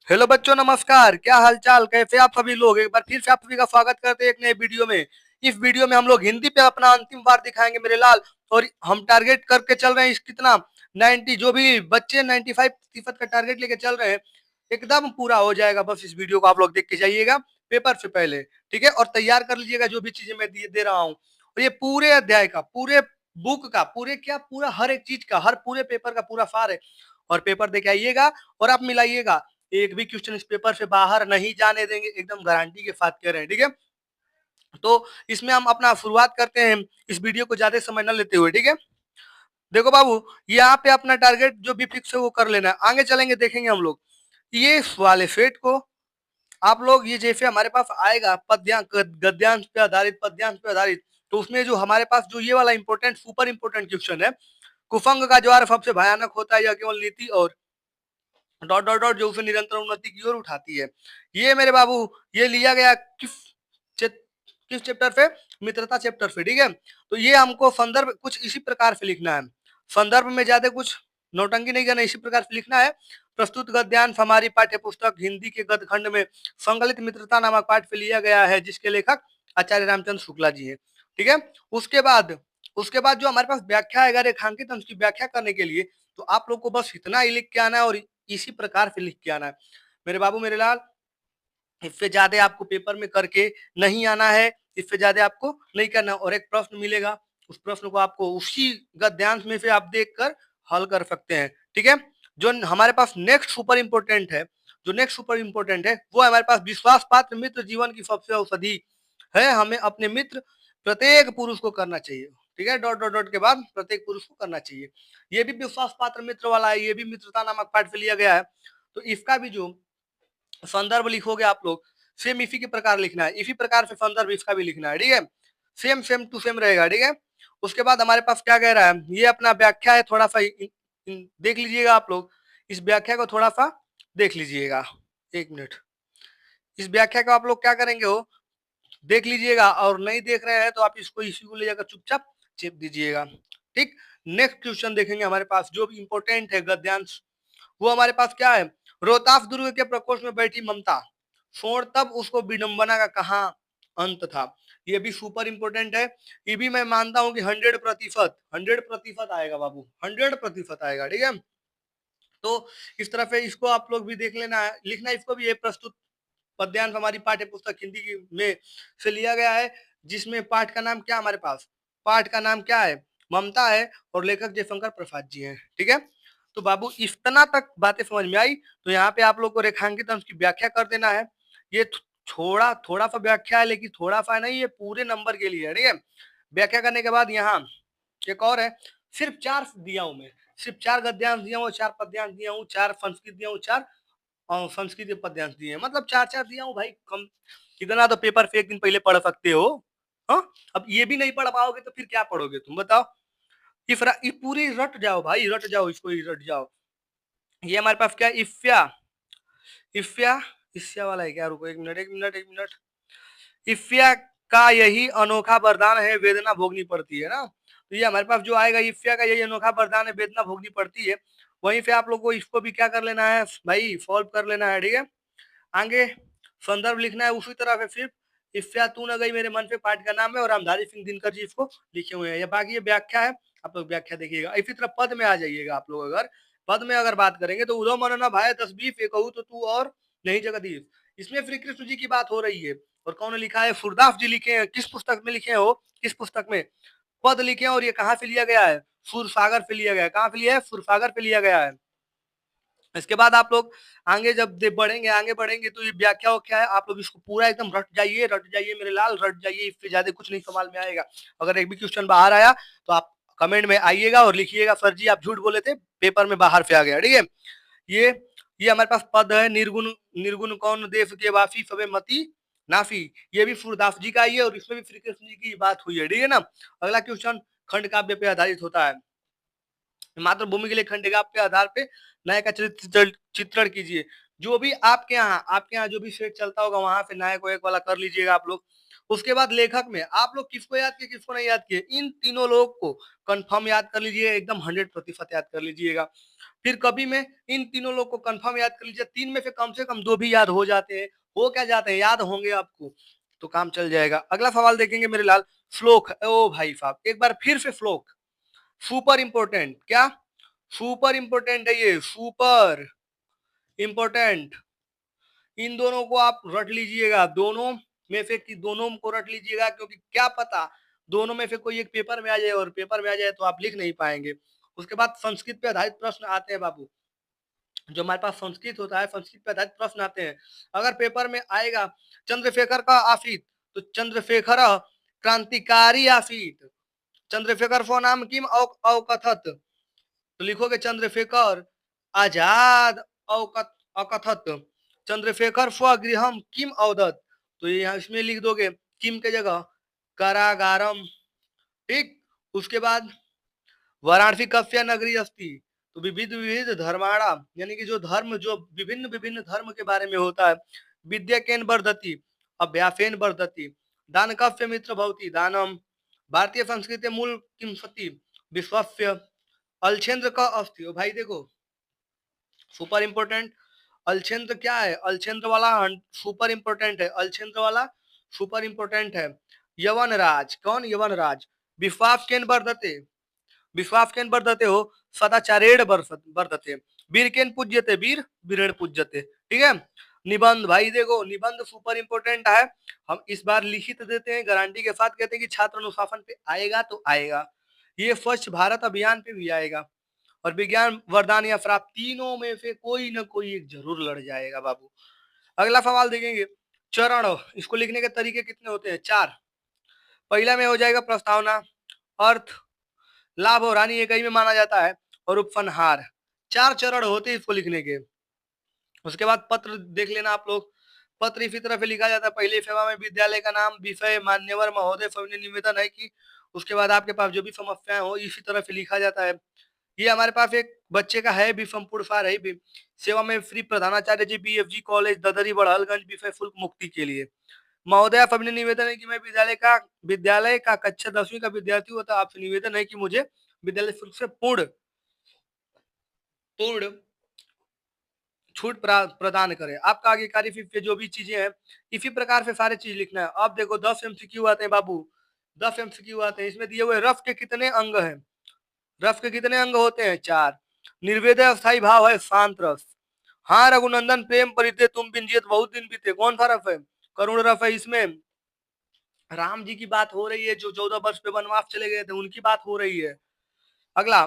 Hello बच्चों, नमस्कार। क्या हालचाल, कैसे आप सभी लोग। एक बार फिर से आप सभी का स्वागत करते हैं एक नए वीडियो में। इस वीडियो में हम लोग हिंदी पे अपना अंतिम बार दिखाएंगे मेरे लाल। और हम टारगेट करके चल रहे हैं इस कितना 90, जो भी बच्चे 95% का टारगेट लेके चल रहे हैं एकदम पूरा हो जाएगा। बस इस वीडियो को आप लोग देख के जाइएगा पेपर से पहले, ठीक है। और तैयार कर लीजिएगा जो भी चीजें मैं दे रहा हूँ। और ये पूरे अध्याय का, पूरे बुक का, पूरा हर एक चीज का, हर पूरे पेपर का पूरा सार है। और पेपर दे के आइएगा और आप मिलाइएगा। एक भी क्वेश्चन इस पेपर से बाहर नहीं जाने देंगे, एकदम गारंटी के साथ कह रहे हैं, ठीक है। तो इसमें हम अपना शुरुआत करते हैं, इस वीडियो को ज्यादा समय न लेते हुए, ठीक है। देखो बाबू, यहाँ पे अपना टारगेट जो भी फिक्स है वो कर लेना है। आगे चलेंगे, देखेंगे हम लोग ये वाले सेट को। आप लोग ये जैसे हमारे पास आएगा पद्यांश, गद्यांश पे आधारित, पद्यांश पे आधारित, तो उसमें जो हमारे पास जो ये वाला इंपॉर्टेंट, सुपर इंपॉर्टेंट क्वेश्चन है, कुफंग का ज्वार सबसे भयानक होता है, यह केवल नीति और डॉट डॉट डॉट जो उसे निरंतर उन्नति की ओर उठाती है। ये मेरे बाबू, ये लिया गया किस चैप्टर पे, मित्रता चैप्टर पे, ठीक है। तो ये हमको संदर्भ कुछ इसी प्रकार से लिखना है। संदर्भ में ज्यादा कुछ नौटंकी नहीं करना, इसी प्रकार से लिखना है। प्रस्तुत गद्यांश हमारी पाठ्य पुस्तक हिंदी के गद्य खंड में संकलित मित्रता नामक पाठ पे लिया गया है, जिसके लेखक आचार्य रामचंद्र शुक्ला जी है, ठीक है। उसके बाद जो हमारे पास व्याख्या है रेखांकित, उसकी व्याख्या करने के लिए तो आप लोग को बस इतना ही लिख के आना है और इसी प्रकार से लिख के आना है मेरे बाबू मेरे लाल। इससे ज्यादा आपको पेपर में करके नहीं आना है, इससे ज्यादा आपको नहीं करना। और एक प्रश्न मिलेगा, उस प्रश्न को आपको उसी गद्यांश में से आप देखकर हल कर सकते हैं, ठीक है। जो हमारे पास नेक्स्ट सुपर इंपोर्टेंट है, वो हमारे पास विश्वास पात्र मित्र जीवन की सबसे औषधि है। हमें अपने मित्र प्रत्येक पुरुष को करना चाहिए, ठीक है। डॉट डॉट डॉट के बाद प्रत्येक पुरुष को करना चाहिए। ये भी विश्वास पात्र मित्र वाला है, ये भी मित्रता नामक पाठ से लिया गया है। तो इसका भी जो संदर्भ लिखोगे आप लोग, सेम इसी के प्रकार लिखना है, इसी प्रकार से संदर्भ इसका भी लिखना है, ठीक है। सेम सेम टू सेम रहेगा, ठीक है। उसके बाद हमारे पास क्या कह रहा है, ये अपना व्याख्या है, थोड़ा सा देख लीजिएगा आप लोग। इस व्याख्या को थोड़ा सा देख लीजिएगा, एक मिनट। इस व्याख्या को आप लोग क्या करेंगे हो, देख लीजिएगा। और नहीं देख रहे हैं तो आप इसको इसी को ले जाकर चुपचाप चेप दीजिएगा, ठीक। नेक्स्ट क्वेश्चन देखेंगे हमारे पास जो भी इंपॉर्टेंट है गद्यांश, वो हमारे पास क्या है। रोहतास दुर्ग के प्रकोष्ठ में बैठी ममता, छोड़ तब उसको विडंबना का कहाँ अंत था। ये भी सुपर इंपोर्टेंट है। ये भी मैं मानता हूँ कि 100% आएगा बाबू, 100% आएगा, ठीक है। तो इस तरह से इसको आप लोग भी देख लेना है, लिखना इसको भी। ये प्रस्तुत पद्यांश हमारी पाठ्य पुस्तक हिंदी में से लिया गया है, जिसमें पाठ का नाम क्या, हमारे पास पाठ का नाम क्या है, ममता है। और लेखक जयशंकर प्रसाद जी हैं, ठीक है। तो बाबू इतना तक बातें समझ में आई। तो यहाँ पे आप लोग को रेखांकित अंश की व्याख्या कर देना है। ये थोड़ा थोड़ा सा व्याख्या है, लेकिन थोड़ा सा नहीं, ये पूरे नंबर के लिए है, ठीक है। व्याख्या करने के बाद यहाँ एक और है, सिर्फ 4 दिया हूं मैं, सिर्फ 4 गद्यांश दिया हूँ, 4 पद्यांश दिया हूँ, 4 संस्कृत दिया हूँ, 4 संस्कृत पद्यांश दिए हैं, मतलब 4-4 दिया हूँ भाई। कम इतना तो पेपर से एक दिन पहले पढ़ सकते हो। हाँ, अब ये भी नहीं पढ़ पाओगे तो फिर क्या पढ़ोगे तुम बताओ। ये पूरी रट जाओ भाई, रट जाओ, इसको ही रट जाओ। ये हमारे पास क्या है, इफ्या, इफ्या, इफ्या वाला है क्या, रुको एक मिनट, एक मिनट, एक मिनट। इफ्या का यही अनोखा वरदान है, वेदना भोगनी पड़ती है ना। तो ये हमारे पास जो आएगा, इफ्या का यही अनोखा वरदान है, वेदना भोगनी पड़ती है। वहीं से आप लोग को इसको भी क्या कर लेना है भाई, सॉल्व कर लेना है, ठीक है। आगे संदर्भ लिखना है उसी तरह से, सिर्फ इफ्या तू न गई मेरे मन पे पाठ का नाम है, और रामधारी सिंह दिनकर जी इसको लिखे हुए हैं। ये बाकी ये व्याख्या है, आप लोग व्याख्या देखिएगा। इसी तरह पद में आ जाइएगा आप लोग। अगर पद में अगर बात करेंगे तो उदो मन न भाई तस्बीफ ये कहूँ तो तू और नहीं जगदीश, इसमें श्री कृष्ण जी की बात हो रही है। और कौन लिखा है, सूरदास जी लिखे हैं। किस पुस्तक में लिखे हो, किस पुस्तक में, पद लिखे हैं। और ये कहाँ से लिया गया है, सूरसागर से लिया गया है। कहाँ से लिया है, सूरसागर से लिया गया है। इसके बाद आप लोग आगे जब आगे बढ़ेंगे तो ये व्याख्या हो क्या है, आप लोग इसको पूरा एकदम रट जाइए मेरे लाल, रट जाइए। इससे ज्यादा कुछ नहीं सवाल में आएगा। अगर एक भी क्वेश्चन बाहर आया तो आप कमेंट में आइएगा और लिखिएगा, सर जी आप झूठ बोले थे, पेपर में बाहर से आ गया, ठीक है। ये ये हमारे पास पद है, निर्गुण निर्गुण कौन देश के वासी सबे मती नाफी, ये भी सूरदास जी का ही है। और इसमें भी श्री कृष्ण जी की बात हुई है, ठीक है ना। अगला क्वेश्चन खंड काव्य पे आधारित होता है। मातृभूमि के लिए खंडकाव्य के आधार पे नायक का चित्रण कीजिए। जो भी आपके यहाँ जो भी सेट चलता होगा वहां से नायक वायक वाला कर लीजिएगा आप लोग। उसके बाद लेखक में आप लोग किसको याद किए, किसको नहीं याद किए, इन तीनों लोग को कंफर्म याद कर लीजिए, एकदम 100% याद कर लीजिएगा। फिर कभी में इन तीनों लोग को कंफर्म याद कर लीजिए, 3 में से कम 2 भी याद हो जाते हैं, हो क्या जाते हैं, याद होंगे आपको, तो काम चल जाएगा। अगला सवाल देखेंगे मेरे लाल, श्लोक, ओ भाई साहब, एक बार फिर से श्लोक, सुपर इंपोर्टेंट, क्या? सुपर इंपोर्टेंट है ये, सुपर इंपोर्टेंट। इन दोनों को आप रट लीजिएगा, दोनों में से दोनों को रट लीजिएगा, क्योंकि क्या पता दोनों में से कोई एक पेपर में आ जाए, और पेपर में आ जाए तो आप लिख नहीं पाएंगे। उसके बाद संस्कृत पे आधारित प्रश्न आते हैं बाबू, जो हमारे पास संस्कृत होता है, संस्कृत पे आधारित प्रश्न आते हैं। अगर पेपर में आएगा चंद्रशेखर का आसीत, तो चंद्रशेखर क्रांतिकारी आसीत, चंद्रशेखर फो नाम किम अवकथत, तो लिखोगे चंद्रशेखर आजाद अकथत, चंद्रशेखर स्वगृहम किम अवदत, तो ये यहाँ इसमें लिख दोगे किम के जगह कारागारम। ठीक, उसके बाद वाराणसी कस्य नगरी अस्ति, तो विविध विविध धर्माणा, यानी कि जो धर्म, जो विभिन्न विभिन्न धर्म के बारे में होता है, विद्या केन वर्धति अभ्यासेन वर्धति, दान कस्य मित्र भवति दानम, भारतीय संस्कृति मूल किम सति विश्वस्य, अलछेंद्र का अस्ति, भाई देखो सुपर इंपोर्टेंट, अलछेंद्र क्या है, अलछेंद्र वाला सुपर इंपोर्टेंट है, अलछेंद्र वाला सुपर इंपोर्टेंट है। यवन राज, कौन? यवन राज। विश्वास केन वर्धते, विश्वास केन वर्धते हो, सदाचारेण वर्धते, वीर केन पूज्यते, वीर वीरेण पूज्यते। ठीक है, निबंध, भाई देखो निबंध सुपर इंपोर्टेंट है, हम इस बार लिखित देते हैं, गारंटी के साथ कहते हैं कि छात्र अनुशासन पे आएगा तो आएगा, ये स्वच्छ भारत अभियान पे भी आएगा, और विज्ञान वरदान या श्राप, तीनों में से कोई ना कोई एक जरूर लड़ जाएगा बाबू। अगला सवाल देखेंगे, चरण, इसको लिखने के तरीके कितने होते हैं? 4। पहला में हो जाएगा प्रस्तावना, अर्थ, लाभ और हानि एक ही में माना जाता है, और उपसंहार। 4 चरण होते हैं इसको लिखने के। उसके बाद पत्र देख लेना आप लोग, पत्र इसी तरह से लिखा जाता है, पहले सेवा में विद्यालय का नाम, विषय, मान्यवर महोदय, सविनय निवेदन है कि उसके बाद आपके पास जो भी समस्याएं हो इसी तरह से लिखा जाता है। ये हमारे पास एक बच्चे का है भी संपूर्ण सार है भी, सेवा में श्री प्रधानाचार्य जी बीएफजी कॉलेज ददरी बड़हलगंज, विषय शुल्क मुक्ति के लिए। महोदय सविनय निवेदन है कि मैं विद्यालय का कक्षा 10वीं का विद्यार्थी होता, आपसे निवेदन है कि मुझे विद्यालय शुल्क से पूर्ण छूट प्रदान करें। आपका आगे कार्य जो भी चीजें हैं इसी प्रकार से सारे चीज लिखना है। अब देखो 10 एमसीक्यू आते हैं बाबू, 10 एमसीक्यू आते हैं, इसमें दिए हुए रफ के कितने अंग हैं, रफ के कितने अंग होते हैं? 4। निर्वेद अस्थाई भाव है शांत रस, हाँ रघुनंदन प्रेम परिते तुम बिन जियत बहुत दिन बीते, कौन सा रफ है? करुण रफ है। इसमें राम जी की बात हो रही है, जो 14 वर्ष पे वनवास चले गए थे, उनकी बात हो रही है। अगला,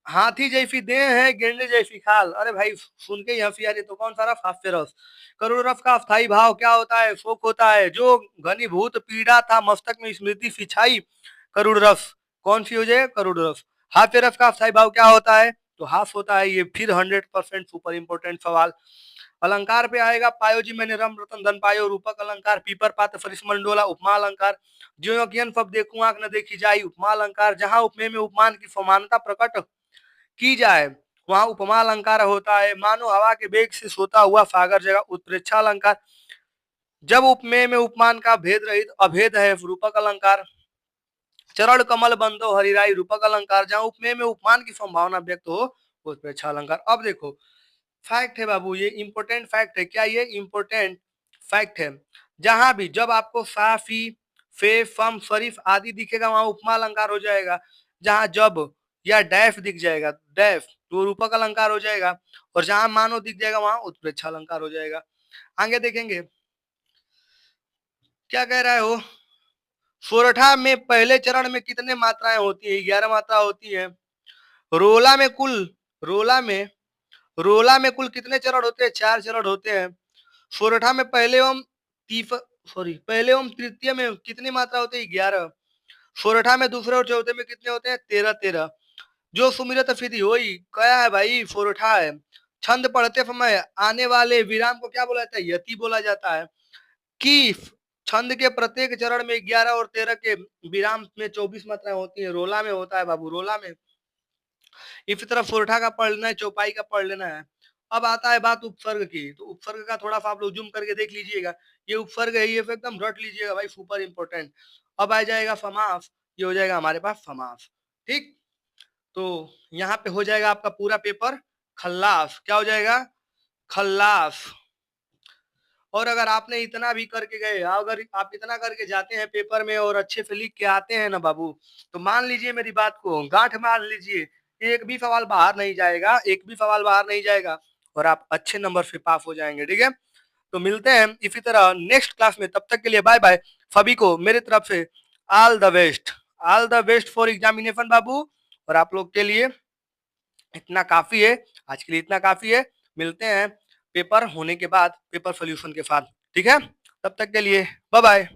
हाथी जैसी देह है गेंडे जैसी खाल, अरे भाई सुन के हंसी आ रही, तो कौन सा रफ? हास्य रस। करुण रफ का अस्थाई भाव क्या होता है? शोक होता है, जो घनीभूत पीड़ा था मस्तक में स्मृति सिंचाई, करुण रस, कौन सी हो जाए? करुण रस। हास्य रस का अस्थाई भाव क्या होता है? तो हास होता है। ये फिर 100% सुपर इंपोर्टेंट सवाल। अलंकार पे आएगा, पायो जी मैंने रम रतन धन पायो, रूपक अलंकार, पीपर पात फरिस मंडोला, उपमा अलंकार, ज्यों अज्ञान सब देखूं आंख न देखी जाई, उपमा अलंकार, जहां उपमेय में उपमान की समानता प्रकट की जाए वहां उपमा अलंकार होता है। मानो हवा के वेग से सोता हुआ सागर जगह, उत्प्रेक्षा अलंकार, जब उपमेय में उपमान का भेद रहित अभेद है, रूपक अलंकार। चरण कमल बंदो हरिराई, रूपक अलंकार, जहां उपमेय में उपमान की संभावना व्यक्त हो, उत्प्रेक्षा अलंकार। अब देखो फैक्ट है बाबू, ये इंपोर्टेंट फैक्ट है। क्या ये इंपोर्टेंट फैक्ट है? जहां भी जब आपको साफी फे फम शरीफ आदि दिखेगा वहां उपमा अलंकार हो जाएगा, जहां जब या डैफ दिख जाएगा, डैफ, तो रूपक अलंकार हो जाएगा, और जहां मानो दिख जाएगा वहां उत्प्रेक्षा अलंकार हो जाएगा। आगे देखेंगे क्या कह रहा है वो, सोरठा में पहले चरण में कितने मात्राएं होती है? 11 मात्रा होती है। रोला में कुल रोला में रोला में कुल कितने चरण होते हैं? 4 चरण होते हैं। सोरठा में पहले एवं पहले एवं तृतीय में कितनी मात्रा होती है? 11। सोरठा में दूसरे और चौथे में कितने होते हैं? 13। जो सुमिरत फिदी होई, क्या है भाई? सोरठा है। छंद पढ़ते समय आने वाले विराम को क्या बोला जाता है? यति बोला जाता है। कि छंद के प्रत्येक चरण में 11 और 13 के विराम में 24 मात्राएं होती है। रोला में होता है बाबू, रोला में। इसी तरह सोरठा का पढ़ लेना है, चौपाई का पढ़ लेना है। अब आता है बात उपसर्ग की, तो उपसर्ग का थोड़ा सा आप लोग जूम करके देख लीजिएगा, ये उपसर्ग है, ये एकदम रट लीजिएगा भाई, सुपर इंपोर्टेंट। अब आ जाएगा समास, ये हो जाएगा हमारे पास समास। ठीक, तो यहाँ पे हो जाएगा आपका पूरा पेपर खल्लास, क्या हो जाएगा? खल्लास। और अगर आपने इतना भी करके गए, अगर आप इतना करके जाते हैं पेपर में और अच्छे से लिख के आते हैं ना बाबू, तो मान लीजिए मेरी बात को, गाँठ मार लीजिए, एक भी सवाल बाहर नहीं जाएगा, एक भी सवाल बाहर नहीं जाएगा और आप अच्छे नंबर से पास हो जाएँगे, ठीक है? तो मिलते हैं इसी तरह नेक्स्ट क्लास में, तब तक के लिए बाय बाय। सभी को मेरे तरफ से all the best, all the best for examination बाबू। और आप लोग के लिए इतना काफ़ी है, आज के लिए इतना काफ़ी है। मिलते हैं पेपर होने के बाद, पेपर सॉल्यूशन के साथ, ठीक है? तब तक के लिए बाय बाय।